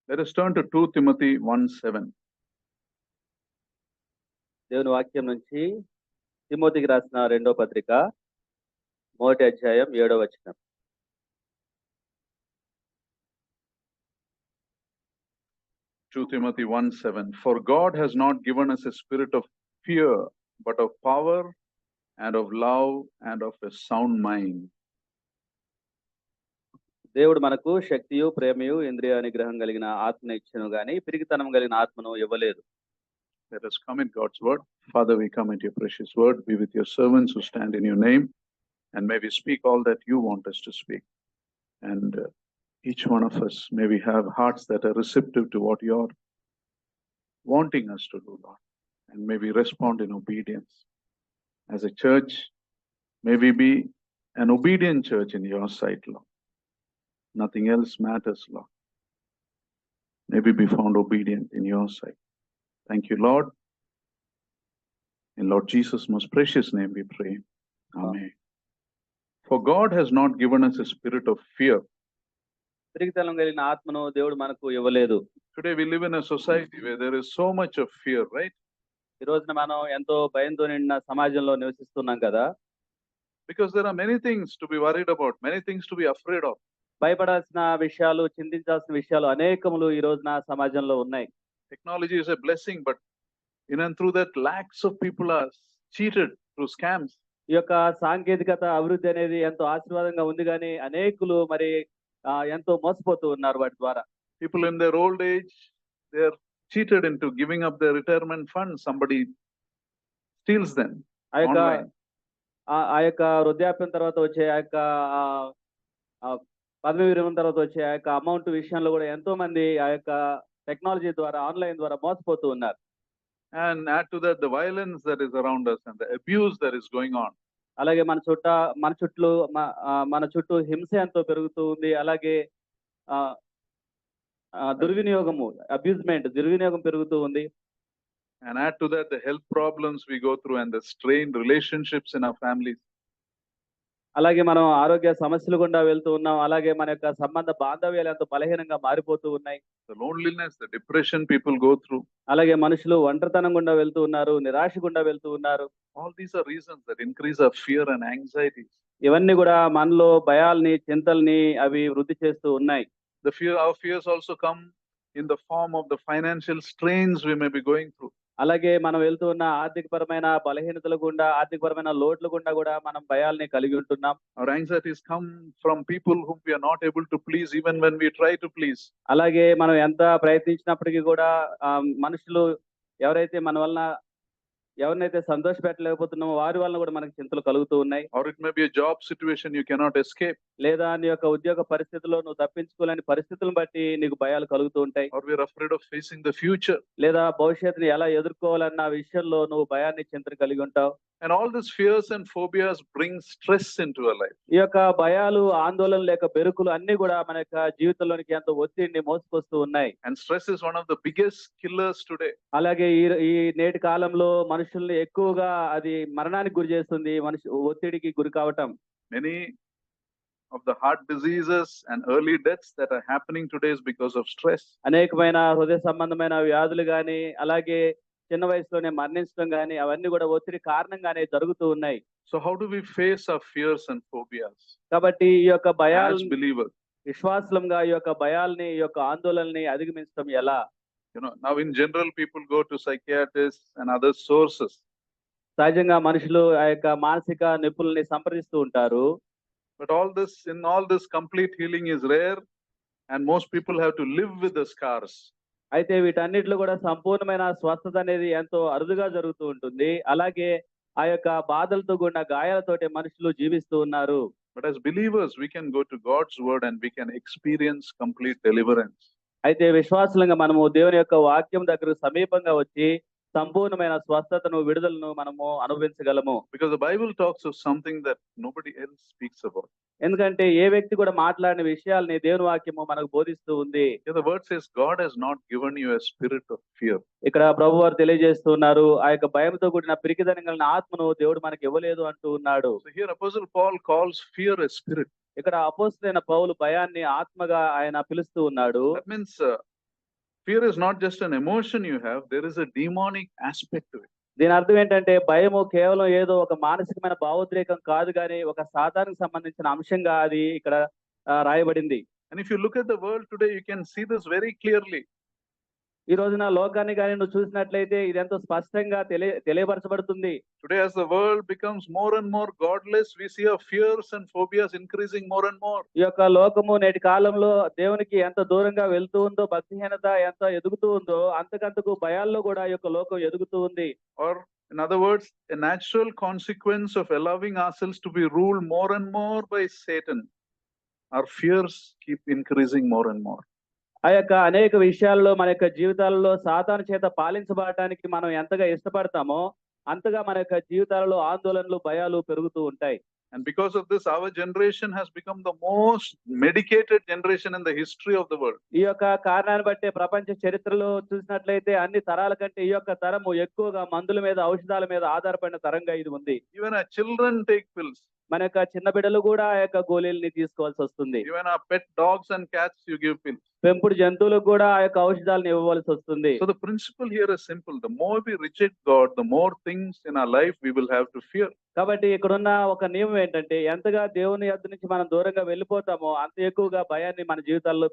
Let us turn to 2 Timothy 1:7. దేవుని వాక్యం నుంచి తిమోతికి రాసిన 2వ పత్రిక 1వ అధ్యాయం 7వ వచనం. 2 Timothy 1:7. For God has not given us a spirit of fear, but of power and of love and of a sound mind. దేవుడు మనకు శక్తియు ప్రేమయు ఇంద్రియ నిగ్రహం కలిగిన ఆత్మను ఇచ్చెను గాని పిరికితనం కలిగిన ఆత్మను ఇవ్వలేదు. Let us come in God's word. Father, we come into your precious word. Be with your servants who stand in your name, and may we speak all that you want us to speak. And each one of us, may we have hearts that are receptive to what you're wanting us to do, Lord. And may we respond in obedience. As a church, may we be an obedient church in your sight, Lord. Nothing else matters, Lord. May we be found obedient in your sight. Thank you, Lord. In Lord Jesus' most precious name we pray. Amen. For God has not given us a spirit of fear. పిరికితనం కలిగిన ఆత్మను దేవుడు మనకు ఇవ్వలేదు. Today we live in a society where there is so much of fear, right? ఈ రోజున మనం ఎంతో భయంతో నిండిన సమాజంలో నివసిస్తున్నాం కదా. Because there are many things to be worried about, many things to be afraid of. భయపడాల్సిన విషయాలు, చింతించాల్సిన విషయాలు అనేకములు ఈ రోజున సమాజంలో ఉన్నాయి. Technology is a blessing, but in and through that lakhs of people are cheated through scams. ఈ యొక్క సాంకేతికత అభివృద్ధి అనేది ఎంతో ఆశీర్వాదంగా ఉంది కానీ అనేకులు మరి ఎంతో మోసపోతూ ఉన్నారు వాటి ద్వారా. People in their old age, they are cheated into giving up their retirement funds. Somebody steals them online. ఆ యొక్క వృద్ధాప్యం తర్వాత వచ్చే ఆ యొక్క పదవి విరమణ తర్వాత వచ్చే ఆ యొక్క అమౌంట్ విషయంలో కూడా ఎంతో మంది ఆ యొక్క టెక్నాలజీ ద్వారా ఆన్లైన్ ద్వారా మోసపోతూ ఉన్నారు. And add to that the violence that is around us and the abuse that is going on. అలాగే మన చుట్టూ హింస ఎంతో పెరుగుతూ ఉంది. అలాగే దుర్వినియోగం పెరుగుతూ ఉంది. And add to that the health problems we go through and the strained relationships in our families. అలాగే మనం ఆరోగ్య సమస్యలు గుండా వెళ్తూ ఉన్నాం. అలాగే మన యొక్క సంబంధ బాంధవ్యాలు ఎంతో బలహీనంగా మారిపోతూ ఉన్నాయి. The loneliness, the depression people go through. అలాగే మనుషులు ఒంటరితనం గుండా వెళ్తూ ఉన్నారు, నిరాశ గుండా వెళ్తూ ఉన్నారు. All these are reasons that increase our fear and anxiety. ఇవన్నీ కూడా మనలో భయాల్ని, చింతల్ని అవి వృద్ధి చేస్తూ ఉన్నాయి. Our fears also come in the form of the financial strains we may be going through. అలాగే మనం వెళ్తూ ఉన్న ఆర్థికపరమైన బలహీనతల గుండా, ఆర్థికపరమైన లోట్ల గుండా కూడా మనం భయాల్ని కలిగి ఉంటున్నాం. Our anxieties come from people whom we are not able to please even when we try to please. అలాగే మనం ఎంత ప్రయత్నించినప్పటికీ కూడా మనుషులు ఎవరినైతే సంతోష పెట్టలేకపోతున్నామో వారి వలన కూడా మనకి చింతలు కలుగుతూ ఉన్నాయి. Or it may be a job situation you cannot escape. లేదా నీ యొక్క ఉద్యోగ పరిస్థితుల్లో నువ్వు తప్పించుకోలేని పరిస్థితులను బట్టి నీకు భయాలు కలుగుతూ ఉంటాయి. Or we are afraid of facing the future. లేదా భవిష్యత్తుని ఎలా ఎదుర్కోవాలన్న విషయంలో నువ్వు భయాన్ని, చింతను కలిగి ఉంటావు. And all these fears and phobias bring stress into our life. ఈ యొక్క భయాలు, ఆందోళన లేక బెరుకులు అన్ని కూడా మన యొక్క జీవితంలోనికి ఎంతో ఒత్తిడిని మోసుకొస్తూ ఉన్నాయి. And stress is one of the biggest killers today. అలాగే ఈ నేటి కాలంలో మనుషుల్ని ఎక్కువగా అది మరణానికి గురి చేస్తుంది. ఒత్తిడికి గురి కావటం. Many of the heart diseases and early deaths that are happening today is because of stress. అనేకమైన హృదయ సంబంధమైన వ్యాధులు గాని, అలాగే చిన్న వయసులోనే మరణించడం గాని అవన్నీ కూడా ఒత్తిడి కారణంగానే జరుగుతూ ఉన్నాయి. So how do we face our fears and phobias? కాబట్టి ఈ యొక్క భయాలు, as believers, విశ్వాసులంగా ఈ యొక్క భయాల్ని, ఈ యొక్క ఆందోళనని అధిగమించడం ఎలా? Now in general people go to psychiatrists and other sources. సహజంగా మనుషులు ఆ యొక్క మానసిక నిపుణుల్ని సంప్రదిస్తూ ఉంటారు. But in all this complete healing is rare, and most people have to live with the scars. అయితే వీటన్నిటిలో కూడా సంపూర్ణమైన స్వస్థత అనేది ఎంతో అరుదుగా జరుగుతూ ఉంటుంది. అలాగే ఆ యొక్క బాధలతో కూడిన గాయాలతోటి మనుషులు జీవిస్తూ ఉన్నారు. But as believers we can go to God's word and we can experience complete deliverance. అయితే విశ్వాసులంగా మనము దేవుని యొక్క వాక్యం దగ్గరకు సమీపంగా వచ్చి సంపూర్ణమైన స్వస్థతను, విడుదలను మనము అనుభవించగలము. Because the Bible talks of something that nobody else speaks about. ఎందుకంటే ఏ వ్యక్తి కూడా మాట్లాడిన విషయాల్ని దేవుని వాక్యము మనకు బోధిస్తూ ఉంది. The word says God has not given you a spirit of fear. ఇక్కడ ప్రభువారు తెలియజేస్తున్నారు, ఆ యొక్క భయంతో కూడిన పిరికిదనం కలిగిన ఆత్మను దేవుడు మనకి ఇవ్వలేదు అంటూ ఉన్నాడు. So here Apostle Paul calls fear a spirit. ఇక్కడ అపోస్తలుడైన పౌలు భయాన్ని ఆత్మగా ఆయన పిలుస్తూ ఉన్నాడు. That means Fear is not just an emotion you have, there is a demonic aspect to it. దీని అర్థం ఏంటంటే భయము కేవలం ఏదో ఒక మానసికమైన భావోద్రేకం కాదు కానీ ఒక సాధారణకు సంబంధించిన అంశంగా అది ఇక్కడ రాయబడింది. And if you look at the world today, you can see this very clearly. ఈ రోజున లోకాన్ని కానీ నువ్వు చూసినట్లయితే ఇది ఎంతో స్పష్టంగా తెలియపరచబడుతుంది. Today, as the world becomes more and more godless, we see our fears and phobias increasing more and more. ఈ యొక్క లోకము నేటి కాలంలో దేవునికి ఎంత దూరంగా వెళ్తూ ఉందో, భక్తిహీనత ఎంత ఎదుగుతూ ఉందో అంతకంతకు భయాల్లో కూడా ఈ యొక్క లోకం ఎదుగుతూ ఉంది. Or in other words, a natural consequence of allowing ourselves to be ruled more and more by Satan, our fears keep increasing more and more. ఆ యొక్క అనేక విషయాల్లో మన యొక్క జీవితాలలో సాతాను చేత పాలించబడటానికి మనం ఎంతగా ఇష్టపడతామో అంతగా మన యొక్క జీవితాలలో ఆందోళనలు, భయాలు పెరుగుతూ ఉంటాయి. And because of this, our generation has become the most medicated generation in the history of the world. ఈ యొక్క కారణాన్ని బట్టి ప్రపంచ చరిత్రలో చూసినట్లయితే అన్ని తరాల కంటే ఈ యొక్క తరము ఎక్కువగా మందుల మీద, ఔషధాల మీద ఆధారపడిన తరంగా ఇది ఉంది. Even our children take pills. మన యొక్క చిన్న బిడ్డలు కూడా ఆ యొక్క గోళీల్ని తీసుకోవాల్సి వస్తుంది. Even our pet dogs and cats, you give pills. పెంపుడు జంతువులకు కూడా ఆ యొక్క ఔషధాలను ఇవ్వవలసి వస్తుంది. So the principle here is simple. The more we reject God, the more things in our life we will have to fear. కాబట్టి ఇక్కడున్న ఒక నియమం ఏంటంటే ఎంతగా దేవుని యొద్ద నుంచి మనం దూరంగా వెళ్ళిపోతామో అంత ఎక్కువగా భయాన్ని మన జీవితాల్లో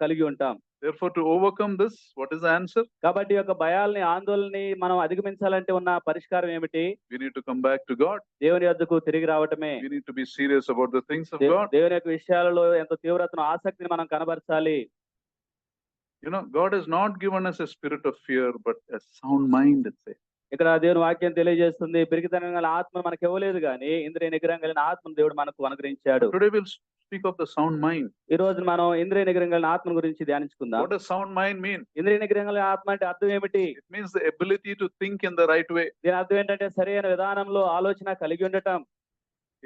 కలిగి ఉంటాం. Therefore, to overcome this, what is the answer? కాబట్టి ఈ యొక్క భయాల్ని, ఆందోళనని మనం అధిగమించాలంటే ఉన్న పరిష్కారం ఏమిటి? We need to come back to God. దేవుని యొద్దకు తిరిగి రావటమే. We need to be serious about the things of God. దేవుని యొక్క విషయాలలో ఎంతో తీవ్రతను, ఆసక్తిని మనం కనబరచాలి. You know, God has not given us a spirit of fear, but a sound mind, it says. ఇక్కడ దేవుని వాక్యం తెలియజేస్తుంది, పిరికితనం గల ఆత్మ మనకు ఇవ్వలేదు కానీ ఇంద్రియ నిగ్రహం కలిగిన ఆత్మను దేవుడు మనకు అనుగ్రహించాడు. Today we'll speak of the sound mind. ఈ రోజు మనం ఇంద్రియ నిగ్రహం కలిగిన ఆత్మ గురించి ధ్యానించుకుందాం. What does sound mind mean? ఇంద్రియ నిగ్రహం కలిగిన ఆత్మ అంటే అర్థం ఏమిటి? It means the ability to think in the right way. దీని అర్థం ఏంటంటే సరైన విధానంలో ఆలోచన కలిగి ఉండటం.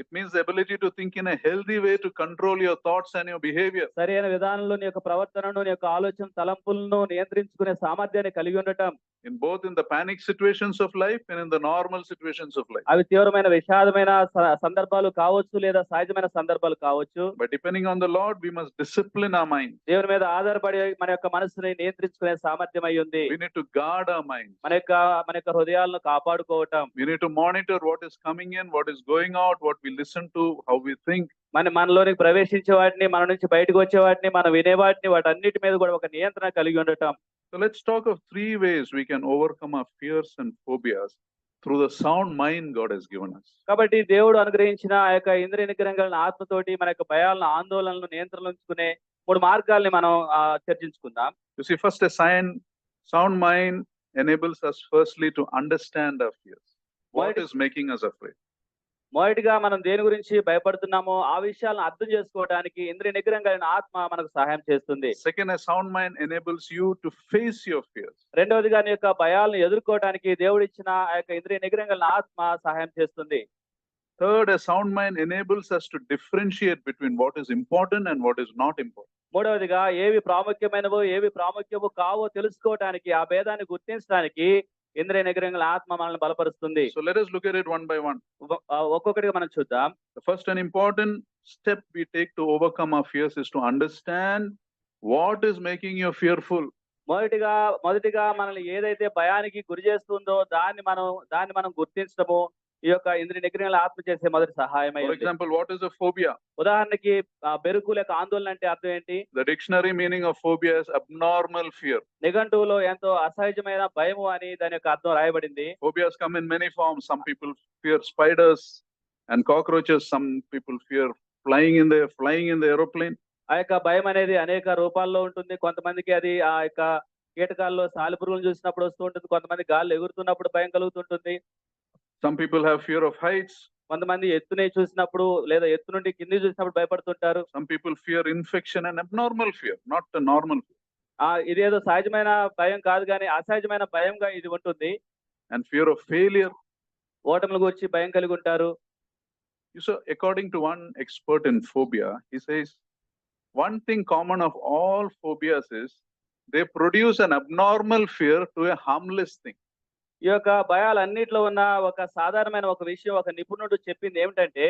It means the ability to think in a healthy way to control your thoughts and your behavior. సరైన విధానంలో నీ యొక్క ప్రవర్తనను, నీ యొక్క ఆలోచన, తలంపులను నియంత్రించుకునే సామర్థ్యాన్ని కలిగి ఉండటం. In both in the panic situations of life and in the normal situations of life. అవి తీవ్రమైన విషాదమైన సందర్భాలు కావచ్చు లేదా సహజమైన సందర్భాలు కావచ్చు. But depending on the Lord, we must discipline our mind. దేవుని మీద ఆధారపడి మన యొక్క మనసుని నియంత్రించుకునే సామర్థ్యం అయి ఉంది. We need to guard our mind. మన యొక్క హృదయాలను కాపాడుకోవటం. We need to monitor what is coming in, what is going out, what we listen to, how we think. మనలోనికి ప్రవేశించే వాటిని, మన నుంచి బయటకు వచ్చే వాటిని, మనం వినే వాటిని, వాటన్నిటి మీద కూడా ఒక నియంత్రణ కలిగి ఉండటం. So let's talk of 3 ways we can overcome our fears and phobias through the sound mind God has given us. కాబట్టి దేవుడు అనుగ్రహించిన ఆ యొక్క ఇంద్రియ నిగ్రహం కలిగిన ఆత్మతోటి మన యొక్క భయాలను, ఆందోళనలను నియంత్రణలో ఉంచుకునే 3 మార్గాల్ని మనం చర్చించుకుందాం. You see, first a sound mind enables us firstly to understand our fears. What is making us afraid? మొదటిగా మనం దేని గురించి భయపడుతున్నామో ఆ విషయాలను అర్థం చేసుకోవడానికి ఇంద్రియ నిగ్రహం కలిగిన ఆత్మ మనకు సహాయం చేస్తుంది. Second, a sound mind enables you to face your fears. రెండవదిగా నీ యొక్క భయాలను ఎదుర్కోవడానికి దేవుడు ఇచ్చిన ఆ యొక్క ఇంద్రియ నిగ్రహం కలిగిన ఆత్మ సహాయం చేస్తుంది. Third, a sound mind enables us to differentiate between what is important and what is not important. మూడవదిగా ఏవి ప్రాముఖ్యమైనవో ఏవి ప్రాముఖ్యమో కావో తెలుసుకోవడానికి, ఆ భేదాన్ని గుర్తించడానికి ఇంద్రియ నిగ్రహం కలిగిన ఆత్మ మనల్ని బలపరుస్తుంది. So let us look at it one by one. ఒక్కొక్కటిగా మనం చూద్దాం. The first and important step we take to overcome our fears is to understand what is making you fearful. మొదటిగా మనల్ని ఏదైతే భయానికి గురి చేస్తుందో దాన్ని మనం గుర్తించడము ఈ యొక్క ఇంద్రియ నిగ్రహం ఆత్మ చేసే మొదటి సహాయమై. For example, what is a phobia? ఉదాహరణకి బెరుకు లేక ఆందోళన అంటే అర్థం ఏంటి? The dictionary meaning of phobia is abnormal fear. నిఘంటువులో ఎంతో అసహజమైన భయము అని దాని యొక్క అర్థం రాయబడింది. Phobias come in many forms. Some people fear spiders and cockroaches. Some people fear flying in the aeroplane. ఆ యొక్క భయం అనేది అనేక రూపాల్లో ఉంటుంది. కొంతమందికి అది ఆ యొక్క కీటకాల్లో సాలెపురుగులను చూసినప్పుడు వస్తూ ఉంటుంది. కొంతమంది గాల్లో ఎగురుతున్నప్పుడు భయం కలుగుతుంటుంది. Some people have fear of heights. కొంతమంది ఎత్తుని చూసినప్పుడు లేదా ఎత్తు నుండి కింది చూసినప్పుడు భయపడుతుంటారు. Some people fear infection and abnormal fear, not a normal fear. ఇదేదో సహజమైన భయం కాదు కానీ అసహజమైన భయంగా ఇది ఉంటుంది. And fear of failure. ఓటములు గురించి భయం కలిగి ఉంటారు. So according to one expert in phobia, he says one thing common of all phobias is they produce an abnormal fear to a harmless thing. ఈ యొక్క భయాలన్నిట్లో ఉన్న ఒక సాధారణమైన ఒక విషయం, ఒక నిపుణుడు చెప్పింది ఏమిటంటే,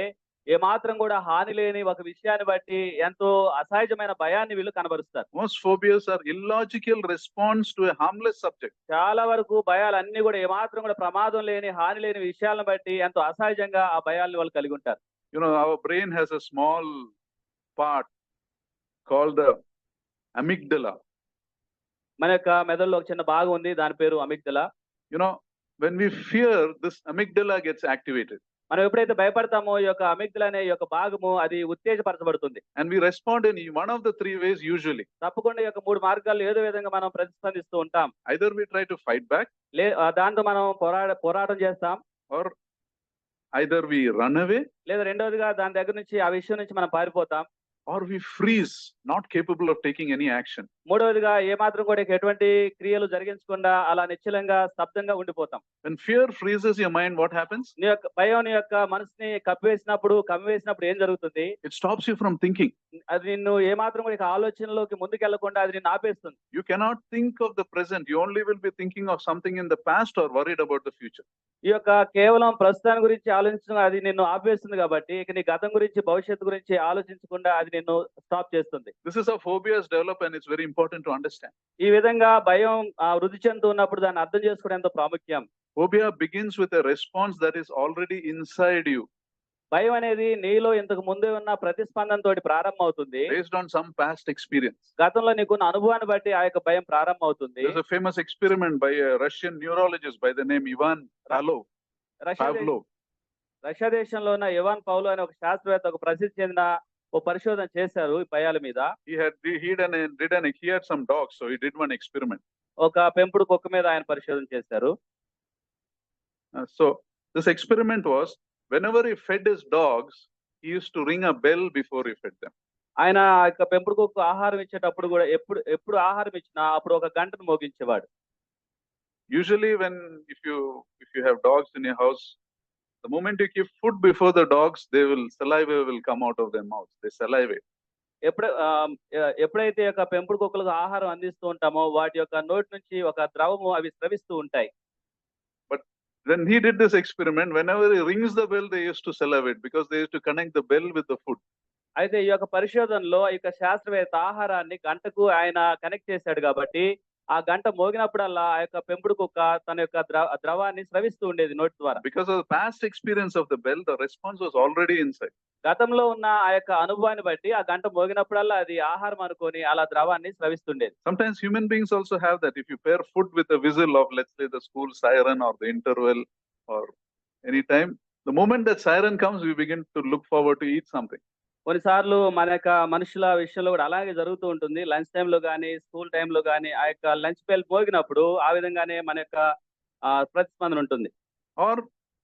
ఏ ఏమాత్రం కూడా హాని లేని ఒక విషయాన్ని బట్టి ఎంతో అసహజమైన భయాన్ని వీళ్ళు కనబరుస్తారు. Most phobias are illogical response to a harmless subject. చాలా వరకు భయాలన్నీ కూడా ఏమాత్రం కూడా ప్రమాదం లేని, హాని లేని విషయాలను బట్టి ఎంతో అసహజంగా ఆ భయాల్ని వాళ్ళు కలిగి ఉంటారు. You know, our brain has a small part called the amygdala. మన యొక్క మెదడులో ఒక చిన్న భాగం ఉంది. దాని పేరు అమిగ్దల. You know, when we fear, this amygdala gets activated మనం ఎప్పుడైతే భయపడతామో ఈ యొక్క అమిగ్దల అనే ఈ యొక్క భాగము అది ఉత్తేజపరచబడుతుంది. and we respond in one of the three ways usually. తప్పకుండా ఈ యొక్క 3 మార్గాల్లో ఏదో విధంగా మనం ప్రతిస్పందిస్తూ ఉంటాం. Either we try to fight back, దాంతో మనం పోరాటం చేస్తాం. or either we run away, లేదా రెండోదిగా దాని దగ్గర నుంచి ఆ విషయం నుంచి మనం పారిపోతాం. or we freeze, not capable of taking any action. మూడవదిగా ఏమాత్రం కూడా ఎటువంటి క్రియలు జరిగించకుండా అలా నిశ్చలంగా స్తబ్దంగా ఉండిపోతాం. When fear freezes your mind, what happens? నీ యొక్క భయం నీ యొక్క మనసుని కమ్మివేసినప్పుడు ఏం జరుగుతుంది? It stops you from thinking. అది నిన్ను ఏమాత్రం కూడా ఇక ఆలోచనలోకి ముందుకెళ్లకుండా అది నిన్ను ఆపేస్తుంది. You cannot think of the present. You only will be thinking of something in the past or worried about the future. ఈ యొక్క కేవలం ప్రస్తుతాన్ని గురించి ఆలోచించడం అది నిన్ను ఆపేస్తుంది కాబట్టి ఇక నీ గతం గురించి భవిష్యత్తు గురించి ఆలోచించకుండా అది నిన్ను స్టాప్ చేస్తుంది. This is how phobias develop, and it's very important to understand. ఈ విధంగా భయం వృద్ధి చెందుతున్నప్పుడు దాన్ని అర్థం చేసుకోవడం ఎంతో ప్రాముఖ్యం. Phobia begins with a response that is already inside you, భయం అనేది నీలో ఇంతకు ముందే ఉన్న ప్రతిస్పందనతోటి ప్రారంభం అవుతుంది. based on some past experience. గతంలో నీకున్న అనుభవాన్ని బట్టి ఆ యొక్క భయం ప్రారంభం అవుతుంది. There's a famous experiment by a Russian neurologist by the name Ivan Pavlov. Russia దేశంలో ఉన్న ఇవాన్ పౌలో అనే ఒక శాస్త్రవేత్త ఒక ప్రసిద్ధి చెందిన ఒక పరిశోధన చేశారు ఈ భయాల మీద. He had some dogs, so he did one experiment. ఒక పెంపుడు కుక్క మీద ఆయన పరిశోధన చేశారు. So this experiment was, whenever he fed his dogs, he used to ring a bell before he fed them. ఆయన ఆ యొక్క పెంపుడు కుక్క ఆహారం ఇచ్చేటప్పుడు కూడా ఎప్పుడు ఆహారం ఇచ్చినా అప్పుడు ఒక గంటను మోగించేవాడు. Usually if you have dogs in your house, the moment you give food before the dogs, saliva will come out of their mouths. They salivate. ఎప్పుడైతే యొక్క పెంపుడు కుక్కలకు ఆహారం అందిస్తూ ఉంటామో వాటి యొక్క నోటి నుంచి ఒక ద్రవము అవి స్రవిస్తూ ఉంటాయి. But when he did this experiment, whenever he rings the bell, they used to salivate because they used to connect the bell with the food. అయితే ఈ యొక్క పరిశోధనలో ఈ యొక్క శాస్త్రవేత్త ఆహారాన్ని గంటకు ఆయన కనెక్ట్ చేశాడు కాబట్టి ఆ గంట మోగినప్పుడల్లా ఆ యొక్క పెంపుడు కుక్క తన యొక్క ద్రవాన్ని స్రవిస్తూ ఉండేది నోటి ద్వారా. Because of the past experience of the bell, the response was already inside. గతంలో ఉన్న ఆ యొక్క అనుభవాన్ని బట్టి ఆ గంట మోగినప్పుడల్లా అది ఆహారం అనుకొని అలా ద్రవాన్ని స్రవిస్తుండేది. Sometimes human beings also have that. If you pair food with a whistle of, let's say, the school siren or the interval or any time, the moment that siren comes, we begin to look forward to eat something. కొన్నిసార్లు మన యొక్క మనుషుల విషయంలో కూడా అలాగే జరుగుతూ ఉంటుంది. Lunch టైంలో కానీ స్కూల్ టైంలో కానీ ఆ యొక్క లంచ్ బెల్ మోగినప్పుడు ఆ విధంగానే మన యొక్క ప్రతిస్పందన ఉంటుంది. Or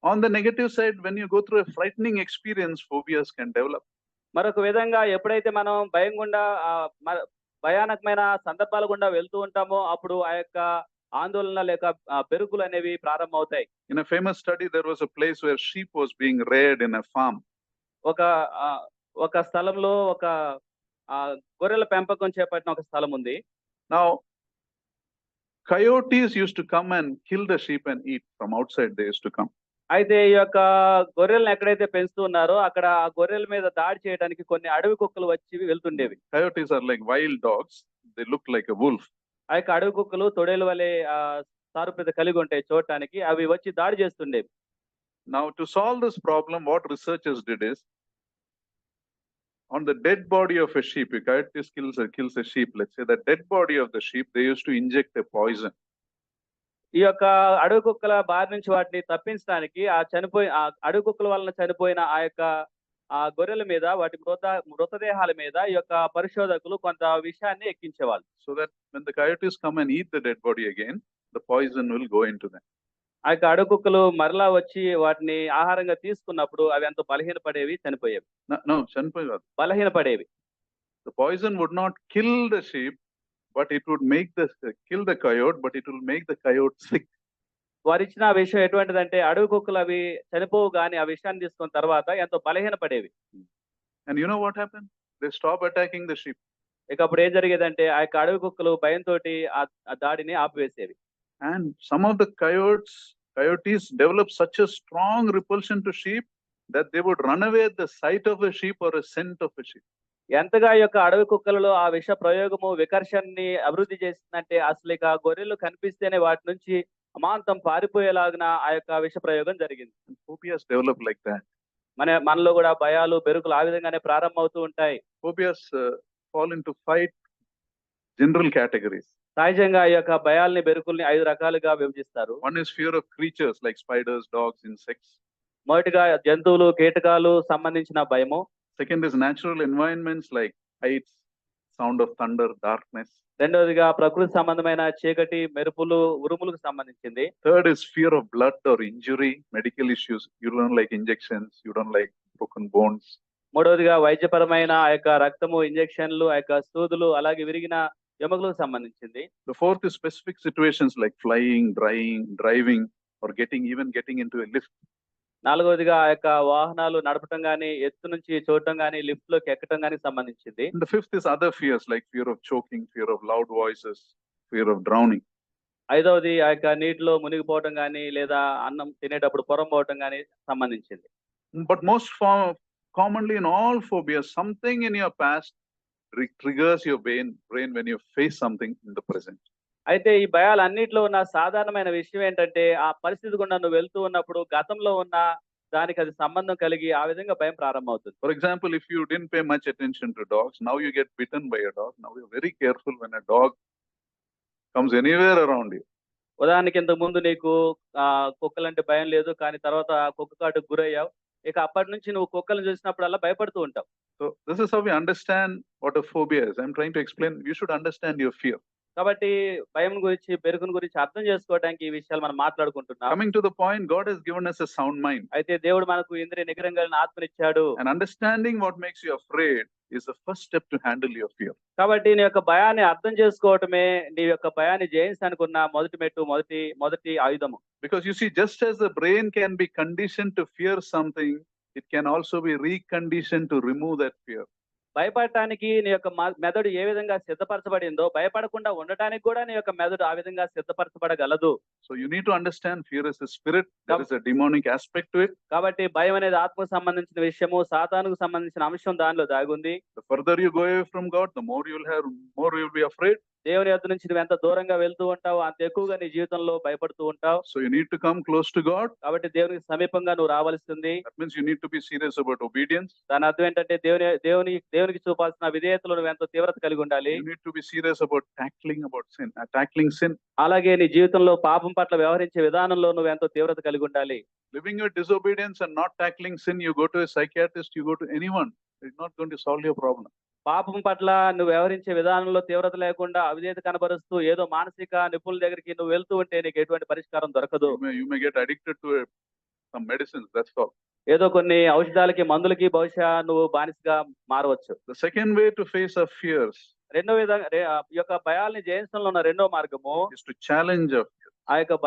on the negative side, when you go through a frightening experience, phobias can develop. మరొక విధంగా ఎప్పుడైతే మనం భయం గుండా భయానకమైన సందర్భాల గుండా వెళ్తూ ఉంటామో అప్పుడు ఆ యొక్క ఆందోళన లేక పెరుగులు అనేవి ప్రారంభం అవుతాయి. In a famous study, there was a place where sheep was being reared in a farm. ఒక స్థలంలో ఒక గొర్రెల పెంపకం చేపట్టిన ఒక స్థలం ఉంది. Now, coyotes used to come and kill the sheep and eat. From outside they used to come. అయితే ఈ యొక్క గొర్రెలను ఎక్కడైతే పెంచుతూ ఉన్నారో అక్కడ ఆ గొర్రెల మీద దాడి చేయడానికి కొన్ని అడవి కుక్కలు వచ్చి వెళ్తుండేవి. Coyotes are like wild dogs. They look like a wolf. ఆ యొక్క అడవి కుక్కలు తొడేలు వలె సారూప్యత కలిగి ఉంటాయి చూడటానికి. అవి వచ్చి దాడి చేస్తుండేవి. Now, to solve this problem, what researchers did is, on the dead body of a sheep, if coyote kills a sheep, let's say, the dead body of the sheep, they used to inject a poison. ఈ యొక్క అడవి కుక్కల బారి నుంచి వాటిని తప్పించడానికి ఆ అడవి కుక్కల వలన చనిపోయిన ఆ యొక్క గొర్రెల మీద వాటి మృతదేహాల మీద ఈ యొక్క పరిశోధకులు కొంత విషయాన్ని ఎక్కించేవాళ్ళు. So that when the coyotes come and eat the dead body again, the poison will go into them. ఆ యొక్క అడవి కుక్కలు మరలా వచ్చి వాటిని ఆహారంగా తీసుకున్నప్పుడు అవి ఎంతో బలహీనపడేవి, చనిపోయేవి. బలహీనపడేవి. The poison would not kill the sheep, but it would kill the coyote, but it will make the coyote sick. వారిచ్చిన ఆ విషయం ఎటువంటిదంటే అడవి కుక్కలు అవి చనిపోవు గాని ఆ విషయాన్ని తీసుకున్న తర్వాత ఎంతో బలహీనపడేవి. And you know what happened? They stop attacking the sheep. ఇక అప్పుడు ఏం జరిగేదంటే ఆ యొక్క అడవి కుక్కలు భయంతో ఆ దాడిని ఆపివేసేవి. And some of the coyotes develop such a strong repulsion to sheep that they would run away at the sight of a sheep or a scent of a sheep. ఎంతగా ఈ యొక్క అడవి కుక్కలలో ఆ విష ప్రయోగము వికర్షణని అభివృద్ధి చేసిందంటే అసలు ఇక గొర్రెలు కనిపిస్తేనే వాటి నుంచి అమాంతం పారిపోయేలాగున ఆ యొక్క విష ప్రయోగం జరిగింది. And phobias develop like that. మనలో కూడా భయాలు బెరుకులు ఆ విధంగానే ప్రారంభమవుతూ ఉంటాయి. Phobias fall into 5 general categories. సహజంగా ఈ యొక్క భయాల్ని బెరుకుల్ని 5 రకాలుగా విభజిస్తారు. One is fear of creatures like spiders, dogs, insects. మొదటిగా జంతువులు కీటకాలు సంబంధించిన భయము. Second is natural environments like heights, sound of thunder, darkness. రెండవదిగా ప్రకృతి సంబంధమైన చీకటి మెరుపులు ఉరుములకు సంబంధించింది. Third is fear of blood or injury, medical issues. You don't like injections, you don't like broken bones. మూడవదిగా వైద్యపరమైన ఆ యొక్క రక్తము ఇంజెక్షన్లు ఆ యొక్క సూదులు అలాగే విరిగిన ఎముకలకు సంబంధించింది. The fourth is specific situations like flying, driving or getting into a lift. నాలుగవదిగా ఆ యొక్క వాహనాలు నడపటం గాని ఎత్తు నుంచి చూడటం గాని లిఫ్ట్ లోకి ఎక్కటం గాని సంబంధించింది. And the fifth is other fears like fear of choking, fear of loud voices, fear of drowning. ఐదవది ఆ యొక్క నీటిలో మునిగిపోవటం గాని లేదా అన్నం తినేటప్పుడు పొరం పోవటం గాని సంబంధించింది. But most commonly in all phobias, something in your past triggers your brain when you face something in the present. అయితే ఈ భయాలన్నిటిలో ఉన్న సాధారణమైన విషయం ఏంటంటే ఆ పరిస్థితి గుండా నువ్వు వెళ్తూ ఉన్నప్పుడు గతంలో ఉన్న దానికి అది సంబంధం కలిగి ఆ విధంగా భయం ప్రారంభమవుతుంది. For example, if you didn't pay much attention to dogs, now you get bitten by a dog. Now you're very careful when a dog comes anywhere around you. ఉదాహరణకి ఇంతకు ముందు నీకు కుక్కలంటే భయం లేదు, కానీ తర్వాత కుక్క కాటుకు గురయ్యావు. ఇక అప్పటి నుంచి నువ్వు కుక్కలను చూసినప్పుడల్లా భయపడుతూ ఉంటావు. So this is how we understand what a phobia is. I'm trying to explain. You should understand your fear. కాబట్టి భయం గురించి బెరుకుని గురించి అర్థం చేసుకోవడానికి ఈ విషయాలు మనం మాట్లాడుకుంటున్నాం. Coming to the point, God has given us a sound mind. అయితే దేవుడు మనకు ఇంద్రియ నిగ్రహం కలిగిన ఆత్మనిచ్చాడు. And understanding what makes you afraid is the first step to handle your fear. కాబట్టి నీ యొక్క భయాన్ని అర్థం చేసుకోవటమే నీ యొక్క భయాన్ని జయించడానికి ఉన్న మొదటి మెట్టు, మొదటి ఆయుధము. Because you see, just as the brain can be conditioned to fear something, it can also be reconditioned to remove that fear. భయపడటానికి నీ యొక్క మెదడు ఏ విధంగా సిద్ధపరచబడిందో భయపడకుండా ఉండటానికి కూడా నీ యొక్క మెదడు ఆ విధంగా సిద్ధపరచబడగలదు. So you need to understand fear is a spirit. There is a demonic aspect to it. కాబట్టి భయం అనేది ఆత్మకు సంబంధించిన విషయము, సాతానుకు సంబంధించిన అంశం దానిలో దాగుంది. The further you go away from God, the more you'll be afraid. దేవుని యొద్ద నుంచి నువ్వు ఎంత దూరంగా వెళ్తూ ఉంటావు అంత ఎక్కువగా నీ జీవితంలో భయపడుతూ ఉంటావు. So you need to come close to God. కాబట్టి దేవునికి సమీపంగా నువ్వు రావాల్సింది. That means you need to be serious about obedience. దాని అర్థం ఏంటంటే దేవునికి చూపాల్సిన విధేయతలో నువ్వు ఎంతో తీవ్రత కలిగి ఉండాలి. You need to be serious about tackling sin. అలాగే నీ జీవితంలో పాపం పట్ల వ్యవహరించే విధానంలో నువ్వు ఎంతో తీవ్రత కలిగి ఉండాలి. Living with disobedience and not tackling sin, you go to a psychiatrist, you go to anyone. It's not going to solve your problem. పాపం పట్ల నువ్వు వ్యవహరించే విధానంలో తీవ్రత లేకుండా అవిధేయత కనబరుస్తూ ఏదో మానసిక నిపుణుల దగ్గరికి నువ్వు వెళ్తూ ఉంటే నీకు ఎటువంటి పరిష్కారం దొరకదు. You may get addicted to some medicines, that's all. ఏదో కొన్ని ఔషధాలకి మందులకి బహుశా నువ్వు బానిసగా మారవచ్చు. The second way to face our fears రెండో విధంగా ఈ యొక్క భయాల్ని జయించడంలో ఉన్న రెండో మార్గము is to challenge our fears. ఆ యొక్క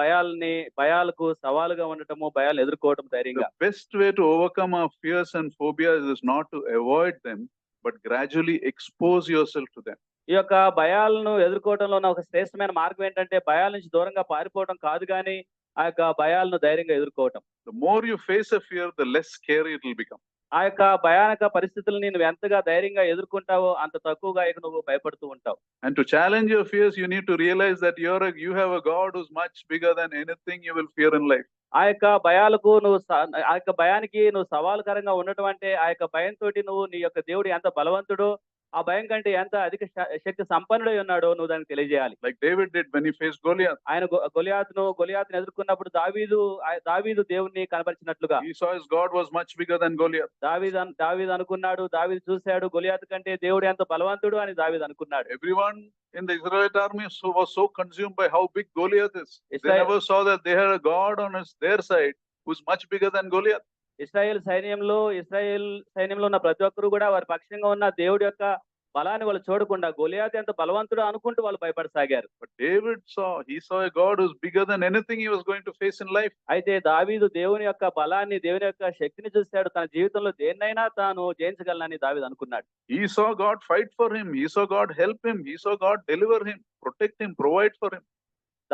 భయాలకు సవాలుగా ఉండటము, భయాలు ఎదుర్కోవడం ధైర్యంగా. The best way to overcome our fears and phobias is not to avoid them, but gradually expose yourself to them. ఈ యొక్క భయాలను ఎదుర్కోవడంలో ఉన్న ఒక శ్రేష్టమైన మార్గం ఏంటంటే భయాల నుంచి దూరంగా పారిపోవడం కాదు, కానీ ఆ యొక్క భయాలను ధైర్యంగా ఎదుర్కోవటం. The more you face a fear, the less scary it will become. ఆ యొక్క భయానక పరిస్థితులను నువ్వు ఎంతగా ధైర్యంగా ఎదుర్కొంటావో అంత తక్కువగా ఇక నువ్వు భయపడుతూ ఉంటావు. And to challenge your fears, you need to realize that you have a God who's much bigger than anything you will fear in life. ఆ యొక్క భయానికి నువ్వు సవాలుకరంగా ఉండటం అంటే ఆ యొక్క భయంతో నువ్వు నీ యొక్క దేవుడు ఎంత బలవంతుడో, ఆ భయం కంటే ఎంత అధిక శక్తి సంపన్నుడై ఉన్నాడో నువ్వు దానికి తెలియజేయాలి. Like David did when he faced Goliath. ఆయన గొలియాతును ఎదుర్కొన్నప్పుడు దావీదు దేవుణ్ణి కనబరిచినట్లుగా He saw his God was much bigger than Goliath. దావీదు అనుకున్నాడు, దావీదు చూశాడు గొలియాతు కంటే దేవుడు ఎంత బలవంతుడు అని దావీదు అనుకున్నాడు. Everyone in the Israelite army was so consumed by how big Goliath is. They never saw that they had a God on their side who's much bigger than Goliath. Israel సైన్యంలో ఉన్న ప్రతి ఒక్కరు కూడా వారి పక్షంగా ఉన్న దేవుడి యొక్క బలాన్ని వాళ్ళు చూడకుండా గొలియాతు ఎంత బలవంతుడు అనుకుంటూ వాళ్ళు భయపడసాగారు. But David saw a God who's bigger than anything he was going to face in life. అయితే దావీదు దేవుని యొక్క బలాన్ని, దేవుని యొక్క శక్తిని చూశాడు. తన జీవితంలో దేన్నైనా తాను జయించగలనని దావీదు అనుకున్నాడు. He saw God fight for him. He saw God help him. He saw God deliver him, protect him, provide for him.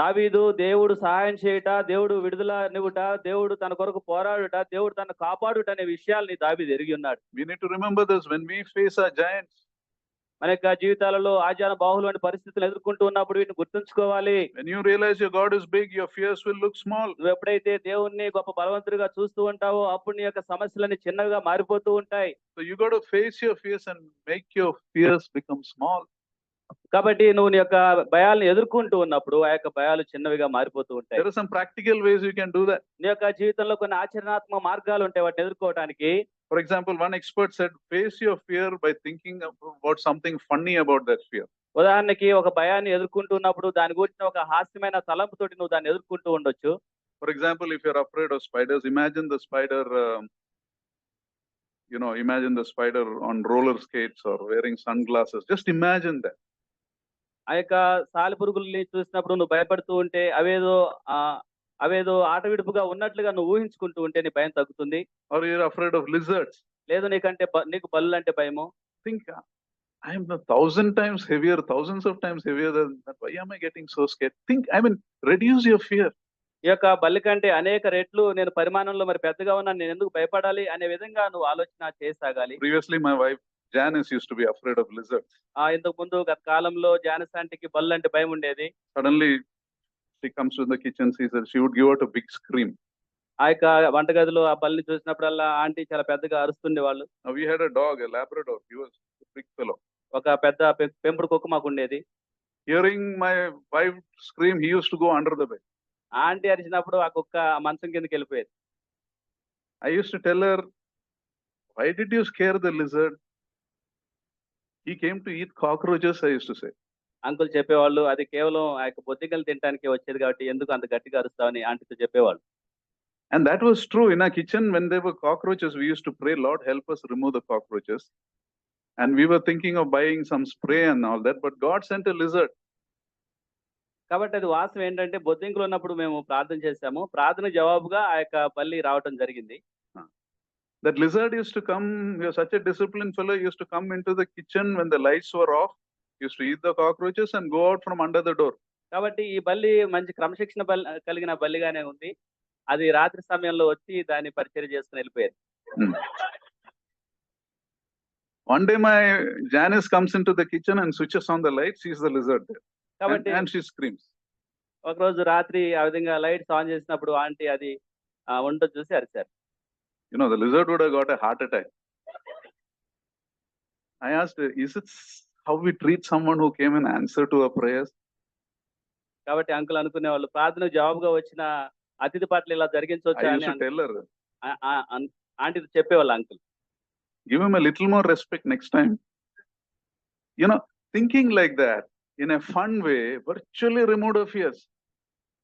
దావీదు దేవుడు సహాయం చేయుట, దేవుడు విడుదల నివ్వుట, దేవుడు తన కొరకు పోరాడుట, దేవుడు తనను కాపాడుట అనే విషయాల్ని దావీదు ఎరిగి ఉన్నాడు. We need to remember this when we face our giants. మన యొక్క జీవితాలలో ఆజాన బాహులు వంటి పరిస్థితులు ఎదుర్కొంటూ ఉన్నప్పుడు వీటిని గుర్తుంచుకోవాలి. When you realize your God is big, your fears will look small. నువ్వు ఎప్పుడైతే దేవుణ్ణి గొప్ప బలవంతుడిగా చూస్తూ ఉంటావో అప్పుడు నీ యొక్క సమస్యలన్నీ చిన్నవిగా మారిపోతూ ఉంటాయి. So you got to face your fears and make your fears become small. కాబట్టి నువ్వు నీ యొక్క భయాలను ఎదుర్కొంటూ ఉన్నప్పుడు ఆ యొక్క భయాలు చిన్నవిగా మారిపోతూ ఉంటాయి. There are some practical ways you can do that. నీ యొక్క జీవితంలో కొన్ని ఆచరణాత్మక మార్గాలు ఉంటాయి వాటిని ఎదుర్కోవడానికి. For example, one expert said, face your fear by thinking about something funny about that fear. ఉదాహరణకి ఒక భయాన్ని ఎదుర్కొంటున్నప్పుడు దాని గురించి ఒక హాస్యమైన తలంపుతోటి నువ్వు దాన్ని ఎదుర్కొంటూ ఉండొచ్చు. For example, if you're afraid of spiders, imagine the spider, imagine the spider on roller skates or wearing sunglasses. Just imagine that. ఆ యొక్క సాలెపురుగుల్ని చూసినప్పుడు నువ్వు భయపడుతూ ఉంటే అవేదో ఆట విడుపుగా ఉన్నట్లుగా నువ్వు ఊహించుకుంటూ ఉంటే నీ భయం తగ్గుతుంది. Or you're afraid of lizards. లేదు నీకు బల్లులు అంటే భయము. Think, I am 1,000 times heavier, thousands of times heavier than that. Why am I getting so scared? Reduce your fear. ఈ యొక్క బల్లి కంటే అనేక రెట్లు నేను పరిమాణంలో మరి పెద్దగా ఉన్నాను, నేను ఎందుకు భయపడాలి అనే విధంగా నువ్వు ఆలోచన చేయసాగాలి. Previously, my wife Janice used to be afraid of lizards. ఇంతకు ముందు గత కాలంలో జానిస్ ఆంటీకి బల్లు అంటే భయం ఉండేది. Suddenly, she comes to the kitchen, she would give out a big scream. ఆ యొక్క వంటగదిలో ఆ బల్లిని చూసినప్పుడల్లా ఆంటీ చాలా పెద్దగా అరుస్తుండే వాళ్ళు. Now we had a dog, a Labrador. He was a big fellow. ఒక పెద్ద పెంపుడు కుక్క మాకు ఉండేది. Hearing my wife scream, he used to go under the bed. Aunty అరిచినప్పుడు ఆ కుక్క మంచం కిందకి వెళ్ళిపోయేది. I used to tell her, why did you scare the lizard? He came to eat cockroaches, I used to say. Uncle చెప్పేవాళ్ళు అది కేవలం ఆ యొక్క బొద్దింకలు తినడానికి వచ్చేది కాబట్టి ఎందుకు అంత గట్టిగా అరుస్తావని ఆంటీతో చెప్పేవాళ్ళు. And that was true. In our kitchen, when there were cockroaches, we used to pray, Lord, help us remove the cockroaches. And we were thinking of buying some spray and all that, but God sent a lizard. కాబట్టి అది వాస్తవం ఏంటంటే బొద్దింకలు ఉన్నప్పుడు మేము ప్రార్థన చేశాము. ప్రార్థన జవాబుగా ఆ యొక్క బల్లి రావటం జరిగింది. That lizard used to come, he was such a disciplined fellow, he used to come into the kitchen when the lights were off, he used to eat the cockroaches and go out from under the door. కాబట్టి ఈ బల్లి మంచి క్రమశిక్షణ కలిగిన బల్లిగానే ఉంది. అది రాత్రి సమయంలో వచ్చి దాన్ని పరిచర్య చేసుకుని వెళ్ళిపోయేది. One day my Janice comes into the kitchen and switches on the light, sees the lizard there. And she screams. ఒక రోజు రాత్రి ఆ విధంగా లైట్స్ ఆన్ చేసినప్పుడు ఆంటీ అది వంట చూసి అరిచారు. The lizard would have got a heart attack. I asked, is it how we treat someone who came in answer to our prayers? కాబట్టి అంకుల్ అనుకునే వాళ్ళు ప్రార్థనకు జవాబుగా వచ్చిన అతిథి పట్ల ఇలా జరిగించవచ్చు I అని used to tell her, ఆంటీతో చెప్పేవాళ్ళు uncle. give him a little more respect next time. Thinking like that in a fun way virtually removed her fears.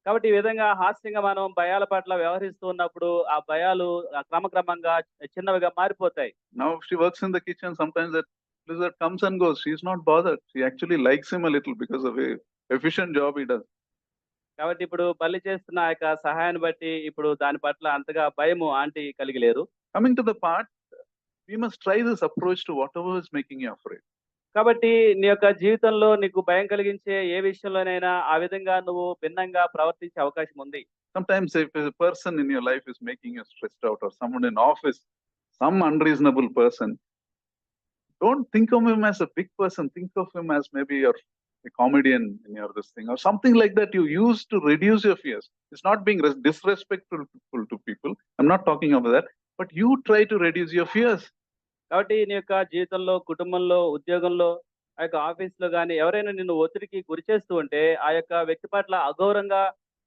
కాబట్టి ఈ విధంగా హాస్యంగా మనం భయాల పట్ల వ్యవహరిస్తూ ఉన్నప్పుడు ఆ భయాలు క్రమక్రమంగా చిన్నవిగా మారిపోతాయి. Now she works in the kitchen, sometimes that lizard comes and goes. She's not bothered. She actually likes him a little because of a efficient job he does. కాబట్టి ఇప్పుడు బల్లి చేస్తున్న ఆ యొక్క సహాయాన్ని బట్టి ఇప్పుడు దాని పట్ల అంతగా భయము ఆంటీ కలిగి లేరు. Coming to the part, we must try this approach to whatever is making you afraid. కాబట్టి నీ యొక్క జీవితంలో నీకు భయం కలిగించే ఏ విషయంలోనైనా ఆ విధంగా నువ్వు భిన్నంగా ప్రవర్తించే అవకాశం ఉంది. Sometimes if a person in your life is making you stressed out, or someone in office, some unreasonable person, don't think of him as a big person. Think of him as maybe you're a comedian in your this thing or something like that you use to reduce your fears. It's not being disrespectful to people. I'm not talking about that. But you try to reduce your fears. కాబట్టి నీ యొక్క జీవితంలో, కుటుంబంలో, ఉద్యోగంలో, ఆ యొక్క ఆఫీస్లో కానీ ఎవరైనా నిన్ను ఒత్తిడికి గురి చేస్తూ ఉంటే ఆ యొక్క వ్యక్తి పట్ల అగౌరవంగా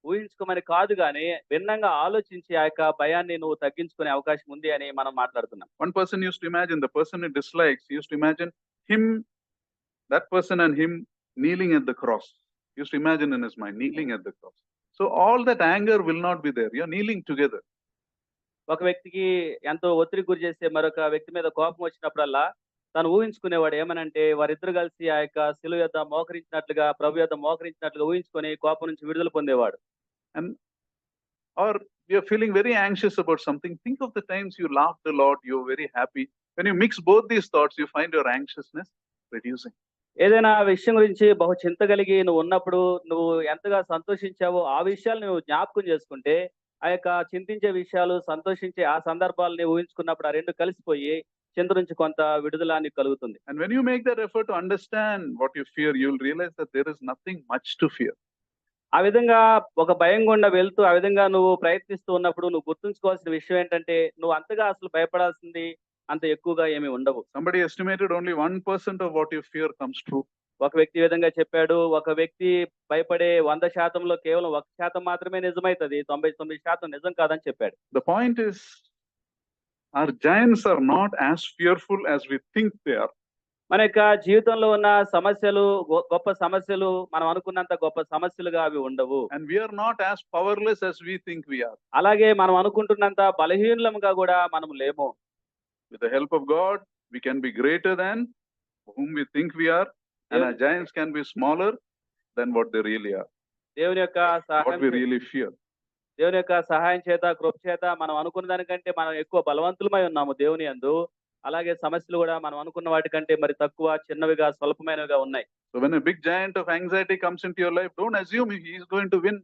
ఊహించుకోమని కాదు కానీ భిన్నంగా ఆలోచించి ఆ యొక్క భయాన్ని నువ్వు తగ్గించుకునే అవకాశం ఉంది అని మనం మాట్లాడుతున్నాం. One person used to imagine, the person he dislikes, he used to imagine him, that person and him kneeling at the cross. He used to imagine in his mind, kneeling at the cross. So all that anger will not be there. You're kneeling together. ఒక వ్యక్తికి ఎంతో ఒత్తిడి గురి చేసే మరొక వ్యక్తి మీద కోపం వచ్చినప్పుడల్లా తను ఊహించుకునేవాడు ఏమనంటే వారిద్దరు కలిసి ఆ యొక్క శిలువ యొద్ద మోకరించినట్లుగా, ప్రభు యొద్ద మోకరించినట్లుగా ఊహించుకొని కోపం నుంచి విడుదల పొందేవాడు. And or you're feeling very anxious about something, think of the times you laughed a lot, you're very happy. When you mix both these thoughts, you find your anxiousness reducing. ఏదైనా విషయం గురించి బహు చింత కలిగి నువ్వు ఉన్నప్పుడు నువ్వు ఎంతగా సంతోషించావో ఆ విషయాలు నువ్వు జ్ఞాపకం చేసుకుంటే ఆ యొక్క చింతించే విషయాలు సంతోషించే ఆ సందర్భాలని ఊహించుకున్నప్పుడు ఆ రెండు కలిసిపోయి చింత నుంచి కొంత విడుదల నీకు కలుగుతుంది. And when you make that effort to understand what you fear, you'll realize that there is nothing much to fear. ఆ విధంగా ఒక భయం గుండా వెళ్తూ ఆ విధంగా నువ్వు ప్రయత్నిస్తూ ఉన్నప్పుడు నువ్వు గుర్తుంచుకోవాల్సిన విషయం ఏంటంటే నువ్వు అంతగా అసలు భయపడాల్సింది అంత ఎక్కువగా ఏమీ ఉండవు. Somebody estimated only 1% of what you fear comes true. ఒక వ్యక్తి ఈ విధంగా చెప్పాడు. ఒక వ్యక్తి భయపడే 100%లో కేవలం 1% మాత్రమే నిజమైతది. 99% నిజం కాదని చెప్పాడు. The point is, our giants are not as fearful as we think they are. మన యొక్క జీవితంలో ఉన్న సమస్యలు గొప్ప సమస్యలు మనం అనుకున్నంత గొప్ప సమస్యలుగా అవి ఉండవు. And we are not as powerless as we think we are. అలాగే మనం అనుకుంటున్నంత బలహీనులముగా కూడా మనం లేము. With the help of God, we can be greater than whom we think we are, and our giants can be smaller than what they really are, దేవుని యొక్క what we సహాయం really fear. దేవుని యొక్క సహాయం చేత కృప చేత మనం అనుకున్న దానికంటే మనం ఎక్కువ బలవంతులమై ఉన్నాము దేవుని యందు. అలాగే సమస్యలు కూడా మనం అనుకున్న వాటికంటే మరి తక్కువ చిన్నవిగా స్వల్పమైనవిగా ఉన్నాయి. So when a big giant of anxiety comes into your life, don't assume he is going to win.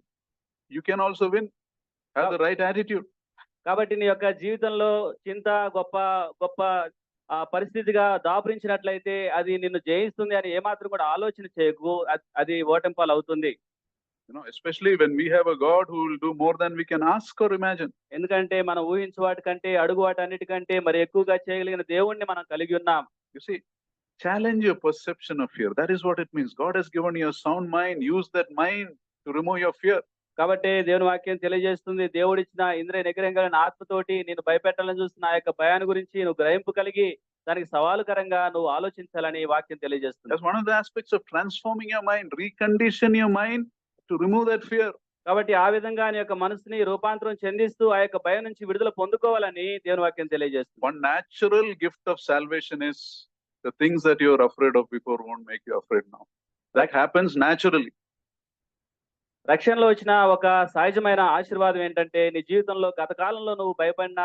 You can also win. Have the right attitude. కాబట్టి నీ యొక్క జీవితంలో చింత గొప్ప గొప్ప పరిస్థితిగా దాపురించినట్లయితే అది నిన్ను జయిస్తుంది అని ఏమాత్రం కూడా ఆలోచన చేయకు. అది ఓటమి అవుతుంది. You know, especially when we have a God who will do more than we can ask or imagine. ఎందుకంటే మనం ఊహించు వాటికంటే అడుగు వాటన్నిటికంటే మరి ఎక్కువగా చేయగలిగిన దేవుణ్ణి మనం కలిగి ఉన్నాం. You see, challenge your perception of fear. That is what it means. God has given you a sound mind. Use that mind to remove your fear. కాబట్టి దేవుని వాక్యం తెలియజేస్తుంది. దేవుడిచ్చిన ఇంద్రియ నిగ్రహం కలిగిన ఆత్మతోటి నేను భయపెట్టాలని చూస్తున్న ఆ యొక్క భయాన్ని గురించి నువ్వు గ్రహింపు కలిగి దానికి సవాలుకరంగా నువ్వు ఆలోచించాలని వాక్యం తెలియజేస్తుంది. That's one of the aspects of transforming your mind. Recondition your mind to remove that fear. కాబట్టి ఆ విధంగా నీ యొక్క మనసుని రూపాంతరం చెందిస్తూ ఆ యొక్క భయం నుంచి విడుదల పొందుకోవాలని దేవుని వాక్యం తెలియజేస్తుంది. One natural gift of salvation is the things that you're afraid of before won't make you afraid now. That happens naturally. రక్షణలో వచ్చిన ఒక సహజమైన ఆశీర్వాదం ఏంటంటే నీ జీవితంలో గత కాలంలో నువ్వు భయపడిన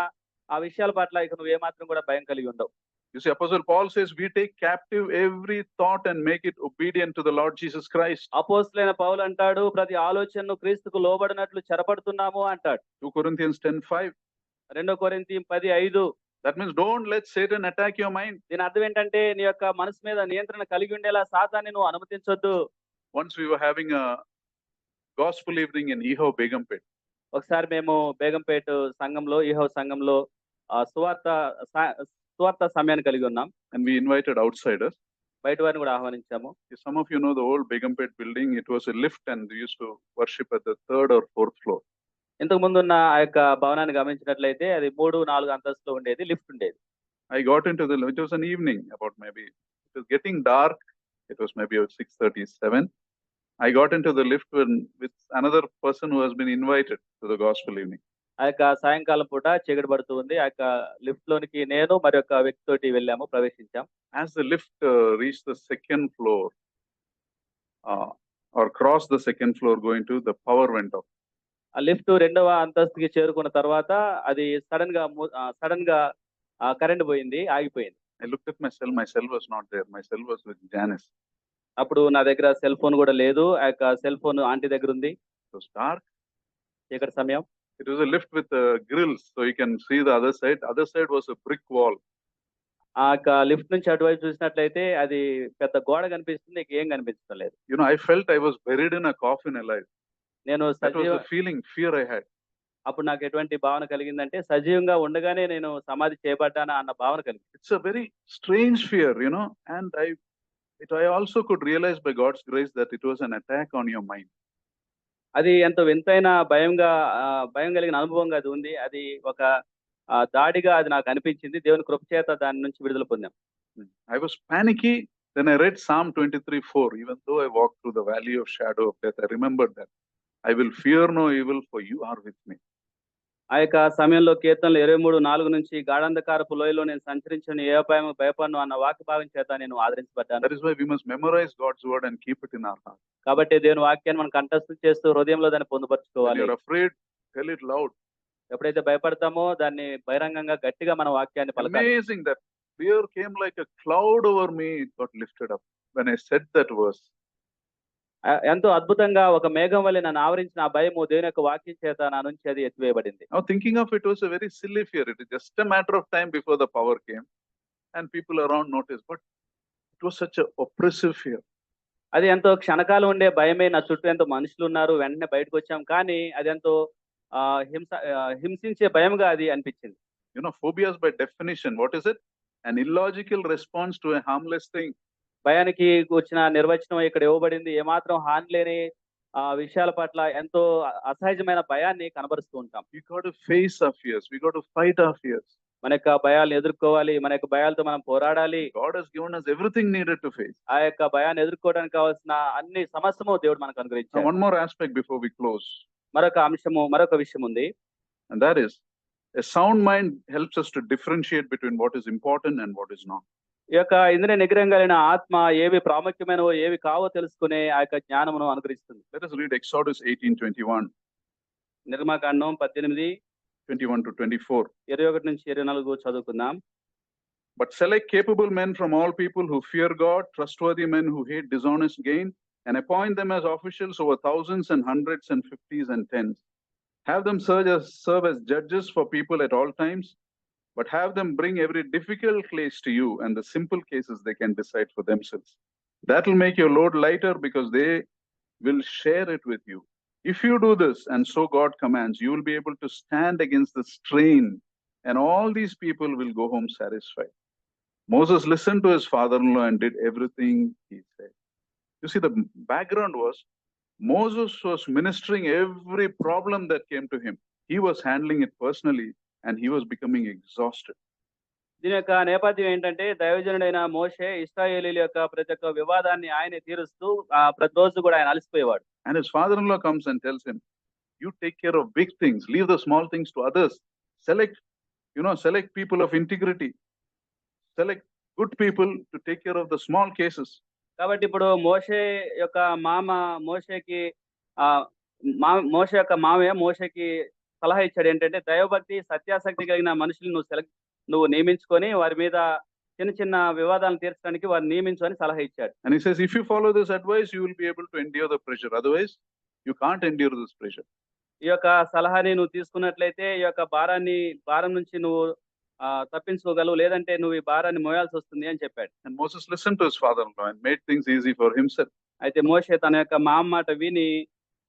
ఆ విషయాల పట్ల ఇక నువ్వు ఏమాత్రం కూడా భయం కలిగి ఉండవు. You see, Apostle Paul says we take captive every thought and make it obedient to the Lord Jesus Christ. అపోస్తలుడైన పౌలు అంటాడు ప్రతి ఆలోచనను క్రీస్తుకు లోబడినట్లు చెరపడుతున్నాము అంటాడు. 2 Corinthians 10:5. 2 కొరింథీ 10:5. That means don't let Satan attack your mind. దీని అర్థం ఏంటంటే నీ యొక్క మనసు మీద నియంత్రణ కలిగి ఉండేలా సాతాన్ని నువ్వు అనుమతించొద్దు. Once we were having a gospel evening in Eho Begumpet. ఒకసారి మేము బేగంపేట సంఘంలో ఈహో సంఘంలో సువార్త సమయాన్ని కలిగి ఉన్నాం. And we invited outsiders. బయట వారిని కూడా ఆహ్వానించాము. Some of you know the old Begumpet building. It was a lift and we used to worship at the 3rd or 4th floor. ఇంతకు ముందు ఉన్న ఆ యొక్క భవనాన్ని గమనించినట్లయితే అది 3-4 అంతస్తులో ఉండేది, లిఫ్ట్ ఉండేది. I got into it was an evening about maybe it was getting dark. It was maybe about 6:37. I got into the lift with another person who has been invited to the gospel evening. ఆ యొక్క సాయంకాలం పూట చీకటి పడుతూ ఉంది. ఆ యొక్క lift లోనికి నేను మరి ఒక వ్యక్తితోటి వెళ్ళాము, ప్రవేశించాం. As the lift reached the 2nd floor or crossed the 2nd floor going to, the power went off. ఆ లిఫ్ట్ 2వ అంతస్తుకి చేరుకున్న తర్వాత అది సడన్ గా కరెంట్ పోయింది, ఆగిపోయింది. I looked at my cell was not there. My cell was with Janice. అప్పుడు నా దగ్గర సెల్ ఫోన్ కూడా లేదు. ఆ యొక్క సెల్ ఫోన్ ఆంటీ దగ్గర ఉంది. It was dark. చీకటి సమయం. It was a lift with grills, so you can see the other side. Other side was a brick wall. ఆ యొక్క లిఫ్ట్ నుంచి అటువైపు చూసినట్లయితే అది పెద్ద గోడ కనిపిస్తుంది, ఏం కనిపించడం లేదు. You know, I felt I was buried in a coffin alive. నేను That was the fear I had. అప్పుడు నాకు ఎటువంటి భావన కలిగిందంటే సజీవంగా ఉండగానే నేను సమాధి చేయబడ్డానా అన్న భావన కలిగింది. It's a very strange fear, you know, and I also could realize by God's grace that it was an attack on your mind. అది ఎంతో వింతైన భయం కలిగిన అనుభవంగా అది ఉంది. అది ఒక దాడిగా అది నాకు అనిపించింది. దేవుని కృప చేత దాని నుంచి విడుదల పొందాం. I was panicky. Then I read Psalm 23:4. Even though I walk through the valley of shadow of death, I remembered that I will fear no evil, for you are with me. ఆ యొక్క సమయంలో కీర్తనలు 23:4 నుంచి గాఢంధకారపు లోయలో నేను సంచరించిన ఏ అపాయం భయపడను అన్న వాక్య భాగం చేత నేను ఆదరించబడ్డాను. That is why we must memorize God's word and keep it in our heart. కాబట్టి దేవుని వాక్యాన్ని మనం కంఠస్థం చేస్తూ హృదయంలో దాన్ని పొందుపరచుకోవాలి. When you're afraid, tell it loud. ఎప్పుడైతే భయపడతామో దాన్ని బహిరంగంగా గట్టిగా మన వాక్యాన్ని పలకాలి. Amazing that fear came like a cloud over me. It got lifted up. when I said that verse. ఎంతో అద్భుతంగా ఒక మేఘం వలె నన్ను ఆవరించిన ఆ భయము దేవుని యొక్క వాక్యం చేత నా నుంచి అది ఎత్తివేయబడింది. Now thinking of it was a very silly fear. It is just a matter of time before the power came and people around noticed, but it was such a oppressive fear. అది ఎంతో క్షణకాలం ఉండే భయమే. నా చుట్టూ ఎంతో మనుషులు ఉన్నారు, వెంటనే బయటకు వచ్చాం. కానీ అది ఎంతో హింసించే భయంగా అది అనిపించింది. You know, phobias by definition, what is it? An illogical response to a harmless thing. భయానికి వచ్చిన నిర్వచనం ఇక్కడ ఇవ్వబడింది. ఏమాత్రం హాని లేని విషయాల పట్ల ఎంతో అసహజమైన భయాన్ని కనబరుస్తూ ఉంటాం. We got to face our fears. We got to fight our fears. మన యొక్క భయాలను ఎదుర్కోవాలి. మన యొక్క భయాలతో మనం పోరాడాలి. God has given us everything needed to face. ఆ యొక్క భయాన్ని ఎదుర్కోవడానికి కావాల్సిన అన్ని సమస్తము దేవుడు మనకు Now, అనుగ్రహించాడు. one more aspect before we close, మరొక విషయం ఉంది. and that is a sound mind helps us to differentiate between what is important and what is not. ఈ యొక్క ఇంద్రియ నిగ్రహం కలిగిన ఆత్మ ఏవి ప్రాముఖ్యమైనవో ఏవి కావో తెలుసుకునే ఆ యొక్క జ్ఞానమును అనుగ్రహిస్తుంది. Let us read Exodus 18:21, నిర్మాకాండం 18, 21 to 24. 21 నుంచి 24 చదువుకుందాం. But select capable men from all people who fear God, trustworthy men who hate dishonest gain, and appoint them as officials over thousands and hundreds and fifties and tens. Have them serve as judges for people at all times, but have them bring every difficult case to you, and the simple cases they can decide for themselves. That will make your load lighter because they will share it with you. If you do this, and so God commands, you will be able to stand against the strain, and all these people will go home satisfied. Moses listened to his father-in-law and did everything he said. You see, the background was Moses was ministering every problem that came to him. He was handling it personally and he was becoming exhausted. దీని యొక్క నేపథ్యం ఏంటంటే దైవజనుడైన మోషే ఇశ్రాయేలీయుల యొక్క ప్రతి ఒక్క వివాదాన్ని ఆయనే తీరుస్తూ ప్రతిరోజు కూడా ఆయన అలసిపోయేవాడు. And his father-in-law comes and tells him, you take care of big things, leave the small things to others. Select people of integrity. Select good people to take care of the small cases. కాబట్టి ఇప్పుడు మోషే యొక్క మోషేకి మోషే యొక్క మామయ్య మోషేకి సలహా ఇచ్చాడు ఏంటంటే దైవభక్తి సత్యాసక్తి కలిగిన మనుషులు నువ్వు నియమించుకొని వారి మీద చిన్న చిన్న వివాదాలను తీర్చడానికి వారిని నియమించు అని సలహా ఇచ్చాడు. And he says, if you follow this advice, you will be able to endure the pressure. Otherwise, you can't endure this pressure. ఈ యొక్క సలహాని నువ్వు తీసుకున్నట్లయితే ఈ యొక్క భారం నుంచి నువ్వు తప్పించుకోగలవు, లేదంటే నువ్వు ఈ భారాన్ని మోయాల్సి వస్తుంది అని చెప్పాడు. And Moses listened to his father-in-law and made things easy for himself. అయితే మోషే తన యొక్క మాట విని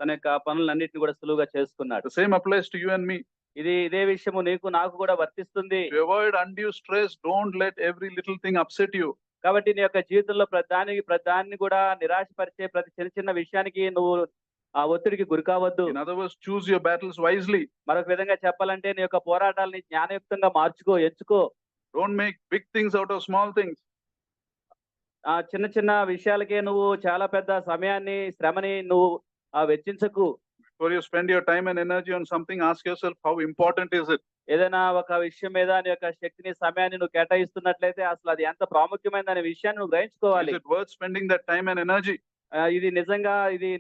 తన యొక్క పనులన్నిటిని కూడా సులువుగా చేసుకున్నాడు. The same applies to you and me. ఇదే విషయము నాకు కూడా వర్తిస్తుంది. To avoid undue stress, don't let every little thing upset you. కాబట్టి నీ యొక్క జీవితంలో ప్రధాన్ని కూడా నిరాశపరిచే ప్రతి చిన్న విషయానికి నువ్వు ఒత్తిడికి గురి కావద్దు. In other words, choose your battles wisely. మరొక విధంగా చెప్పాలంటే నీ యొక్క పోరాటాలని జ్ఞానయుక్తంగా ఎంచుకో. Don't make big things out of small things. చిన్న విషయాలకే నువ్వు చాలా పెద్ద సమయాన్ని శ్రమని నువ్వు వెచ్చించకు. Before you spend your time and energy on something, ask yourself, how important is it? ఏదైనా ఒక విషయం మీద నీ యొక్క శక్తిని సమయాన్ని నువ్వు కేటాయిస్తున్నట్లయితే అసలు అది ఎంత ప్రాముఖ్యమైనదనే విషయాన్ని నువ్వు గ్రహించుకోవాలి. Is it worth spending that time and energy? ఇది నిజంగా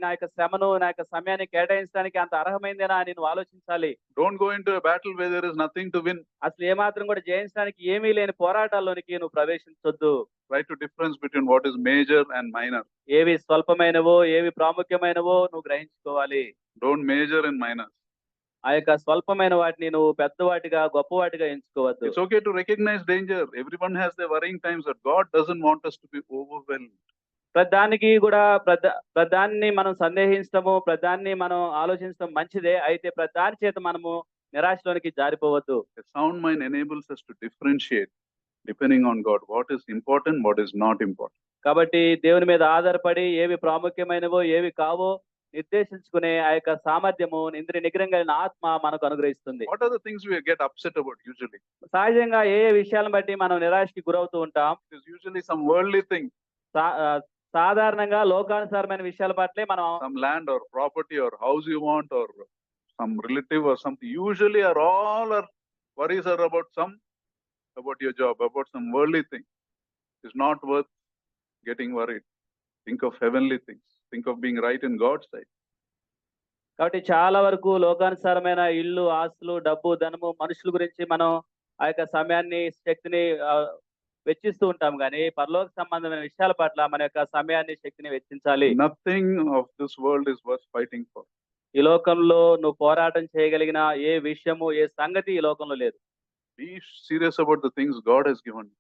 నా యొక్క శ్రమను నా యొక్క సమయాన్ని కేటాయించడానికి అంత అర్హమైందేనా అని నువ్వు ఆలోచించాలి. Don't go into a battle where there is nothing to win. అసలు ఏమాత్రం కూడా జయించడానికి ఏమీ లేని పోరాటాల్లోనికి నువ్వు ప్రవేశించొద్దు. Try to difference between what is major and minor. ఏవి స్వల్పమైనవో ఏవి ప్రాముఖ్యమైనవో నువ్వు గ్రహించుకోవాలి. Don't major in minor. ఆ యొక్క స్వల్పమైన వాటిని నువ్వు పెద్దవాటిగా గొప్పవాటిగా ఎంచుకోవద్దు. It's okay to recognize danger. Everyone has their worrying times, but God doesn't want us to be overwhelmed. ప్రధానికి కూడా ప్రధాన్ని మనం సందేహించడము, ప్రధాన్ని మనం ఆలోచించడం మంచిదే. అయితే ప్రధాని చేత మనము నిరాశలోనికి జారిపోవద్దు. A sound mind enables us to differentiate depending on God what is important, what is not important. కాబట్టి దేవుని మీద ఆధారపడి ఏవి ప్రాముఖ్యమైనవో ఏవి కావో నిర్దేశించుకునే ఆ యొక్క సామర్థ్యము ఇంద్రియ నిగ్రహం కలిగిన ఆత్మ మనకు అనుగ్రహిస్తుంది. What are the things we get upset about usually? సహజంగా ఏ విషయాలను బట్టి మనం నిరాశకి గురవుతూ ఉంటాం? It is usually some worldly thing. సాధారణంగా లోకానుసారమైన విషయాల పట్లే మనం some land or property or house you want or some relative or something. Usually all our worries are about your job, about some worldly thing. It's not worth getting worried. Think of heavenly things. Think of being right in God's sight. కాబట్టి చాలా వరకు లోకానుసారమైన ఇల్లు, ఆస్తులు, డబ్బు, ధనము, మనుషుల గురించి మనం ఆ యొక్క సమయాన్ని, శక్తిని వెచ్చిస్తూ ఉంటాం గానీ పరలోక సంబంధమైన విషయాల పట్ల మన యొక్క సమయాన్ని, శక్తిని వెచ్చించాలి. Nothing of this world is worth fighting for. ఈ లోకంలో నువ్వు పోరాటం చేయగలిగిన ఏ విషయము, ఏ సంగతి ఈ లోకంలో లేదు. Be serious about the things God has given you.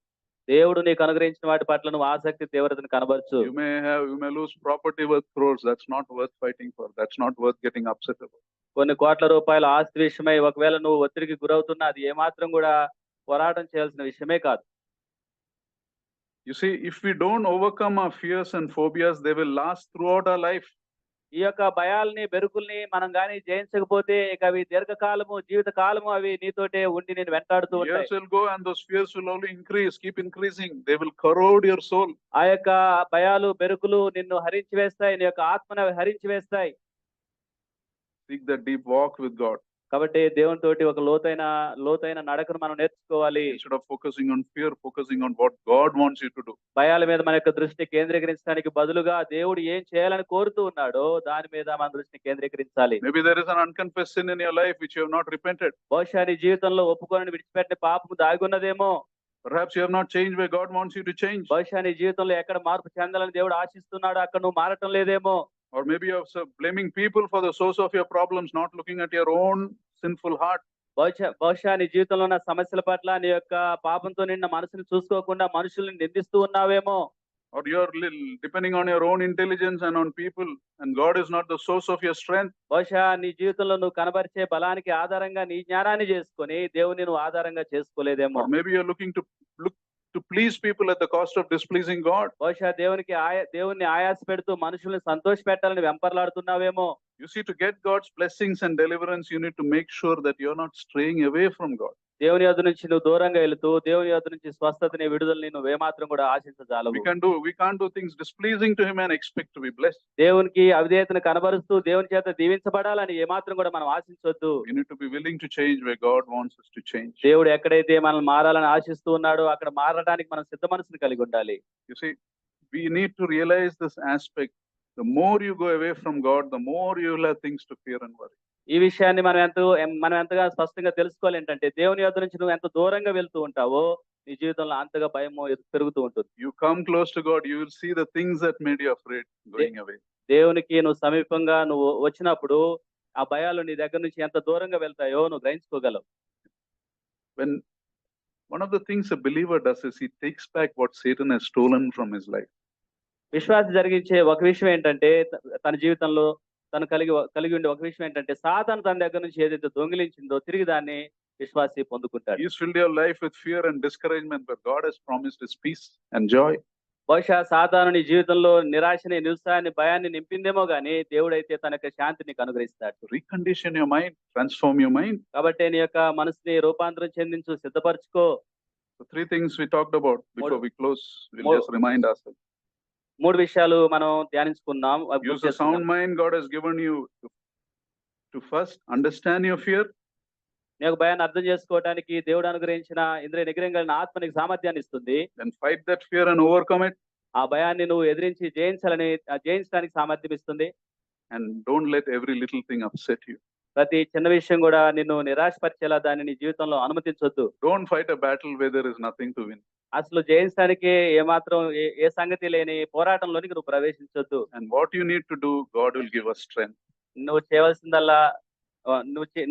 దేవుడు నీకు అనుగ్రహించిన వాటి పట్ల నువ్వు ఆసక్తి, తీవ్రతను కనబరచు. You may lose property worth crores. That's not worth fighting for. That's not worth getting upset about. కొన్ని కోట్ల రూపాయల ఆస్తి విషయమై ఒకవేళ నువ్వు ఒత్తిడికి గురవుతున్నా అది ఏమాత్రం కూడా పోరాటం చేయాల్సిన విషయమే కాదు. You see, if we don't overcome our fears and phobias, they will last throughout our life. ఈ యొక్క భయాల్ని, బెరుకుల్ని మనం గాని జయించకపోతే ఇక అవి దీర్ఘకాలము, జీవిత కాలము అవి నీతోటే ఉండి నేను వెంటాడుతూ ఉంటాయి. Years will go and those fears will only increase, keep increasing. They will corrode your soul. ఆ యొక్క భయాలు, బెరుకులు నిన్ను హరించి వేస్తాయి, నీ యొక్క ఆత్మను అవి హరించి వేస్తాయి. Seek that deep walk with God. కాబట్టి దేవునితోటి ఒక లోతైన నడకను మనం నేర్చుకోవాలి. Instead of focusing on fear, focusing on what God wants you to do. భయాల మీద మన యొక్క దృష్టిని కేంద్రీకరించడానికి బదులుగా దేవుడు ఏం చేయాలని కోరుతూ ఉన్నాడో దాని మీద మన దృష్టిని కేంద్రీకరించాలి. Maybe there is an unconfessed sin in your life which you have not repented. బహుశా నీ జీవితంలో ఒప్పుకొని విడిచిపెట్టిన పాపము దాగి ఉన్నదేమో. Perhaps you have not changed where God wants you to change. బహుశా నీ జీవితంలో ఎక్కడ మార్పు చెందాలని దేవుడు ఆశిస్తున్నాడో అక్కడ నువ్వు మారటం లేదేమో. Or maybe you are blaming people for the source of your problems, not looking at your own sinful heart. బహుశా నీ జీవితంలో ఉన్న సమస్యల పట్ల నీ యొక్క పాపంతో నిన్న మనసుని చూసుకోకుండా మనుషుల్ని నిందిస్తూ ఉన్నావేమో. Or you are depending on your own intelligence and on people, and God is not the source of your strength. బహుశా నీ జీవితంలో నువ్వు కనబరిచే బలానికి ఆధారంగా నీ జ్ఞానాన్ని చేసుకొని దేవుని నువ్వు ఆధారంగా చేసుకోలేదేమో. Or maybe you are looking to please people at the cost of displeasing God. బహుశా దేవుణ్ణి ఆయాస పెడుతూ మనుషుల్ని సంతోష పెట్టాలని వెంపర్లాడుతున్నావేమో. You see, to get God's blessings and deliverance, you need to make sure that you're not straying away from God. దేవుని యొద్ద నుంచి నువ్వు దూరంగా వెళుతూ దేవుని యొద్ద నుంచి స్వస్థతని, విడుదలని నువ్వు ఏమాత్రం కూడా ఆశించజాలవు. We can't do things displeasing to him and expect to be blessed. దేవునికి అవిధేయతను కనబరుస్తూ దేవుని చేత దీవించబడాలని ఏమాత్రం కూడా మనం ఆశించొద్దు. We need to be willing to change where God wants us to change. దేవుడు ఎక్కడైతే మనల్ని మారాలని ఆశిస్తూ ఉన్నాడో అక్కడ మారడానికి మనం సిద్ధ మనసును కలిగి ఉండాలి. You see, we need to realize this aspect. The more you go away from God, the more you will have things to fear and worry. ఈ విషయాన్ని మనం ఎంతగా స్పష్టంగా తెలుసుకోవాలి ఏంటంటే దేవుని యొద్ద నుంచి నువ్వు ఎంత దూరంగా వెళ్తూ ఉంటావో నీ జీవితంలో అంతగా భయము పెరుగుతూ ఉంటుంది. You come close to God, you will see the things that made you afraid going away. దేవునికి నువ్వు సమీపంగా నువ్వు వచ్చినప్పుడు ఆ భయాలు నీ దగ్గర నుంచి ఎంత దూరంగా వెళ్తాయో నువ్వు గ్రహించుకోగలవు. When one of the things a believer does is he takes back what Satan has stolen from his life. విశ్వాసి జరిగించే ఒక విషయం ఏంటంటే తన జీవితంలో తను కలిగి ఉండే ఒక విషయం ఏంటంటే సాతాను తన దగ్గర నుంచి ఏదైతే దొంగిలించిందో తిరిగి దాన్ని విశ్వాసి పొందుకుంటాడు. He's filled your life with fear and discouragement, but God has promised his peace and joy. బహుశా సాతాను నీ జీవితంలో నిరాశని, నిరుత్సాహాన్ని, భయాన్ని నింపిందేమో గానీ దేవుడైతే తన యొక్క శాంతిని నీకు అనుగ్రహిస్తాడు. Recondition your mind, transform your mind. కాబట్టి నీ యొక్క మనసుని రూపాంతరం చెందించు, సిద్ధపరచుకో. The three things we talked about before we close, we'll just remind ourselves. 3 విషయాలు మనం ధ్యానించుకున్నాం. Use a sound mind God has given you to first understand your fear. నీకు భయాన్ని అర్థం చేసుకోవడానికి దేవుడు అనుగ్రహించిన ఇంద్రియ నిగ్రహం కలిగిన ఆత్మ నీకు సామర్థ్యాన్ని ఇస్తుంది. Then fight that fear and overcome it. ఆ భయాన్ని నువ్వు ఎదిరించి జయించడానికి సామర్థ్యం ఇస్తుంది. And don't let every little thing upset you. ప్రతి చిన్న విషయం కూడా నిన్ను నిరాశపరిచేలా దాన్ని నీ జీవితంలో అనుమతించొద్దు. Don't fight a battle where there is nothing to win. అసలు జయించడానికి ఏమాత్రం ఏ సంగతి లేని పోరాటంలోనికి నువ్వు ప్రవేశించొద్దు. And what you need to do, God will give us strength. నువ్వు చేయవలసిందల్లా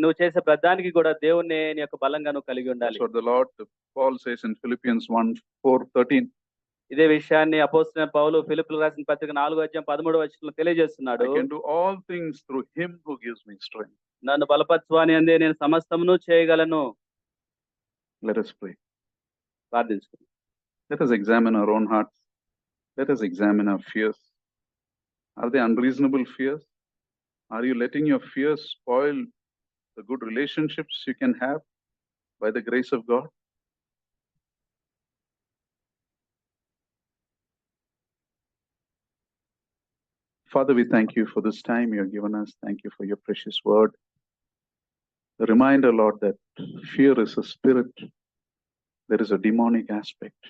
నువ్వు చేసే ప్రతిదానికి కూడా దేవుణ్ణి నీ యొక్క బలంగా నువ్వు కలిగి ఉండాలి. That's what the Lord Paul says in Philippians 1:4-13. ఇదే విషయాన్ని అపోస్తలుడైన పౌలు ఫిలిప్పీయులకు రాసిన పత్రిక 4:13 తెలియజేస్తున్నాడు. I can do all things through him who gives me strength. నన్ను బలపరచువాని అందే నేను సమస్తమును చేయగలను. Let us pray. ప్రార్థించుకుందాం. Let us examine our own hearts. Let us examine our fears. Are they unreasonable fears? Are you letting your fears spoil the good relationships you can have by the grace of God? Father, we thank you for this time you have given us. Thank you for your precious word. The reminder, Lord, that fear is a spirit. There is a demonic aspect.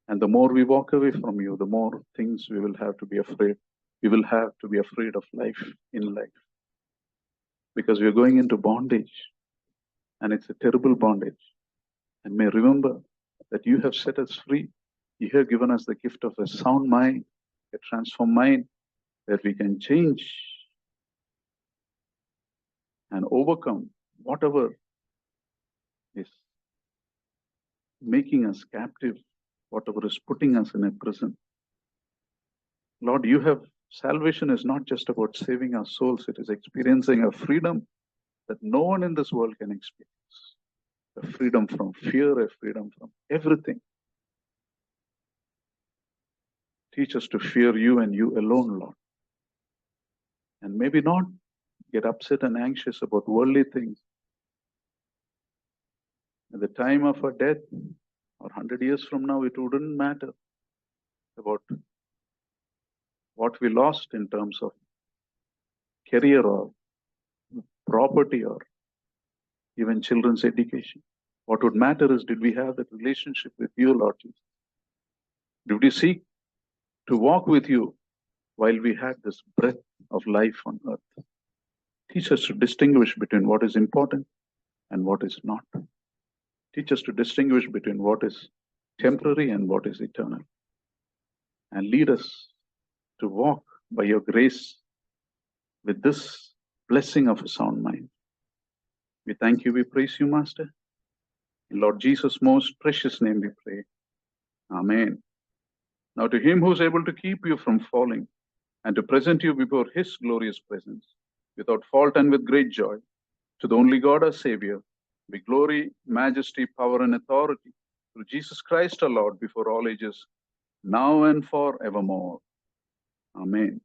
And the more we walk away from you, the more things we will have to be afraid. We will have to be afraid of life in life. Because we are going into bondage. And it's a terrible bondage. And may remember that you have set us free. You have given us the gift of a sound mind, a transformed mind, that we can change and overcome whatever is making us captive, whatever is putting us in a prison. Lord, salvation is not just about saving our souls, it is experiencing a freedom that no one in this world can experience. A freedom from fear, a freedom from everything. Teach us to fear you and you alone, Lord. And maybe not get upset and anxious about worldly things. At the time of our death, or 100 years from now, it wouldn't matter about what we lost in terms of career or property or even children's education. What would matter is, did we have that relationship with you, Lord Jesus? Did we seek to walk with you while we had this breath of life on earth? Teach us to distinguish between what is important and what is not. Teach us to distinguish between what is temporary and what is eternal. And lead us to walk by your grace with this blessing of a sound mind. We thank you, we praise you, Master. In Lord Jesus' most precious name we pray. Amen. Now to him who is able to keep you from falling and to present you before his glorious presence, without fault and with great joy, to the only God our Savior, be glory, majesty, power, and authority through Jesus Christ our Lord before all ages, now and forevermore. Amen.